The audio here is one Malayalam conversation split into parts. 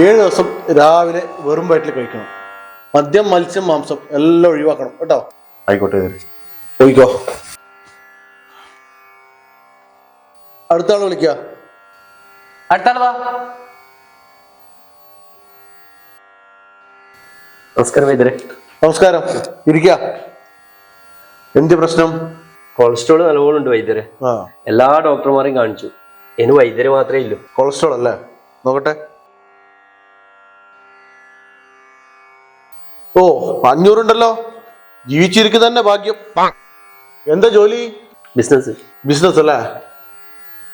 7 ദിവസം രാവിലെ വെറും വയറ്റിൽ കഴിക്കണം. മദ്യം, മത്സ്യം, മാംസം എല്ലാം ഒഴിവാക്കണം കേട്ടോ. ആയിക്കോട്ടെ. പോയിക്കോ. അടുത്ത ആള് വിളിക്ക. നമസ്കാരം വൈദ്യരെ. നമസ്കാരം. ഇരിക്ക. എന്ത് പ്രശ്നം? കൊളസ്ട്രോൾ നല്ലപോലെ ഉണ്ട് വൈദ്യരെ. എല്ലാ ഡോക്ടർമാരെയും കാണിച്ചു, എനിക്ക് വൈദ്യര് മാത്രമേ ഇല്ലൂ. കൊളസ്ട്രോൾ അല്ലേ? നോക്കട്ടെ. ഓ, 500 ഉണ്ടല്ലോ. ജീവിച്ചിരിക്കുക തന്നെ ഭാഗ്യം. എന്താ ജോലി? ബിസിനസ് അല്ലേ?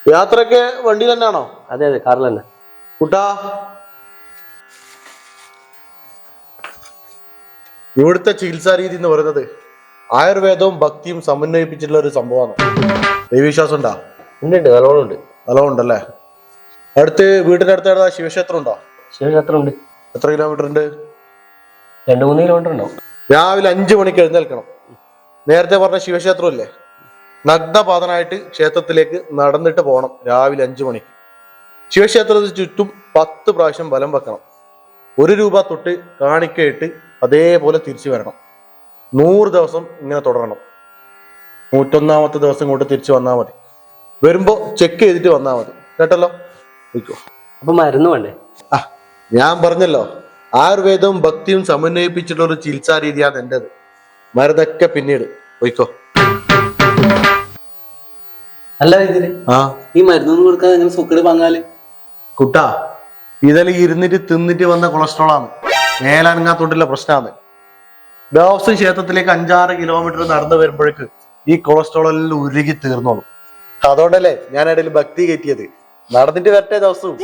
യാത്രയൊക്കെ വണ്ടിയിൽ തന്നെയാണോ? അതെ അതെ, കാറിൽ തന്നെ. കുട്ടാ, ഇവിടുത്തെ ചികിത്സാ രീതി എന്ന് പറയുന്നത് ആയുർവേദവും ഭക്തിയും സമന്വയിപ്പിച്ചിട്ടുള്ള ഒരു സംഭവമാണ്. ദൈവവിശ്വാസം ഉണ്ടാ? ഉണ്ട്, നല്ലോണം ഉണ്ട്. നല്ലോണം ഉണ്ടല്ലേ? വീട്ടിന്റെ അടുത്ത് ശിവക്ഷേത്രം ഉണ്ടോ? ശിവക്ഷേത്രം ഉണ്ട്. എത്ര കിലോമീറ്റർ ഉണ്ട്? 2-3 കിലോമീറ്റർ ഉണ്ടാവും. രാവിലെ 5 മണിക്ക് എഴുന്നേൽക്കണം. നേരത്തെ പറഞ്ഞ ശിവക്ഷേത്രം ഇല്ലേ, നഗ്നപാതനായിട്ട് ക്ഷേത്രത്തിലേക്ക് നടന്നിട്ട് പോകണം. രാവിലെ 5 മണിക്ക് ശിവക്ഷേത്രത്തിന് ചുറ്റും 10 പ്രാവശ്യം വലം വെക്കണം. 1 രൂപ തൊട്ട് കാണിക്കയിട്ട് അതേപോലെ തിരിച്ചു വരണം. 100 ദിവസം ഇങ്ങനെ തുടരണം. 101ാമത്തെ ദിവസം ഇങ്ങോട്ട് തിരിച്ചു വന്നാൽ മതി. വരുമ്പോ ചെക്ക് ചെയ്തിട്ട് വന്നാൽ മതി. കേട്ടല്ലോ? വയ്ക്കോ. അപ്പൊ മരുന്ന് വേണ്ടേ? ഞാൻ പറഞ്ഞല്ലോ, ആയുർവേദവും ഭക്തിയും സമന്വയിപ്പിച്ചിട്ടുള്ള ഒരു ചികിത്സാ രീതിയാണ് എന്റേത്. മരുന്നൊക്കെ പിന്നീട്. വയ്ക്കോ. അല്ല വൈദ്യരെ, ഈ മരുന്നൊന്നും കൊടുക്കാതെ എങ്ങനെ സുക്കട് വാങ്ങാല്? കുട്ടാ, ഇതിൽ ഇരുന്നിട്ട് തിന്നിട്ട് വന്ന കൊളസ്ട്രോൾ ആണ്. മേലനങ്ങാത്തോണ്ടുള്ള പ്രശ്നമാണ്. ദിവസം ക്ഷേത്രത്തിലേക്ക് 5-6 കിലോമീറ്റർ നടന്നു വരുമ്പോഴേക്ക് ഈ കൊളസ്ട്രോൾ എല്ലാം ഉരുകി തീർന്നോളും. അതുകൊണ്ടല്ലേ ഞാൻ ഇടയിൽ ഭക്തി കയറ്റിയത്. നടന്നിട്ട് വരട്ടെ ദിവസവും.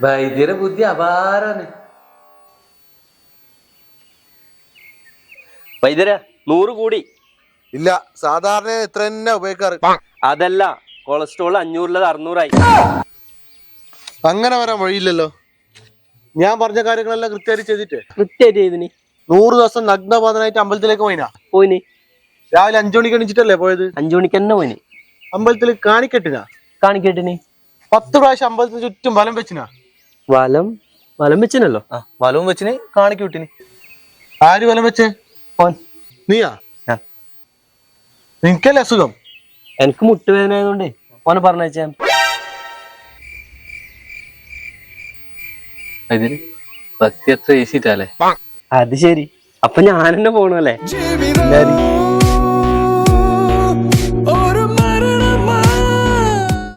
വൈദ്യരെ ബുദ്ധി അപാരാണ്. വൈദ്യര 100 കൂടി. ഇല്ല, സാധാരണ ഇത്ര തന്നെ ഉപയോഗിക്കാറ്. അതല്ല, കൊളസ്ട്രോൾ 500 600 അങ്ങനെ വരാൻ വഴിയില്ലല്ലോ. ഞാൻ പറഞ്ഞ കാര്യങ്ങളെല്ലാം കൃത്യമായിട്ട് ചെയ്തിട്ട് 100 ദിവസം നഗ്നപാതനായിട്ട് അമ്പലത്തിലേക്ക് പോയിനി. രാവിലെ 5 മണിക്ക് എണിച്ചിട്ടല്ലേ പോയത്? 5 മണിക്ക് തന്നെ പോയിനി. അമ്പലത്തിൽ കാണിക്കട്ടിന് 10 പ്രാവശ്യം അമ്പലത്തിന് ചുറ്റും വലം വെച്ചിനാ. വലം വെച്ചിനല്ലോ. വലവും വെച്ചിന് കാണിക്ക് വിട്ടിന്. ആര് വലം വെച്ചേ? നീയാ? നിനക്കല്ലേ അസുഖം? എനിക്ക് മുട്ടുവേദന ആയതുകൊണ്ടേ ഓനെ പറഞ്ഞയച്ചാ. ഭക്തി അത്ര ഈസിട്ടല്ലേ? അത് ശരി. അപ്പൊ ഞാൻ തന്നെ പോണല്ലേ?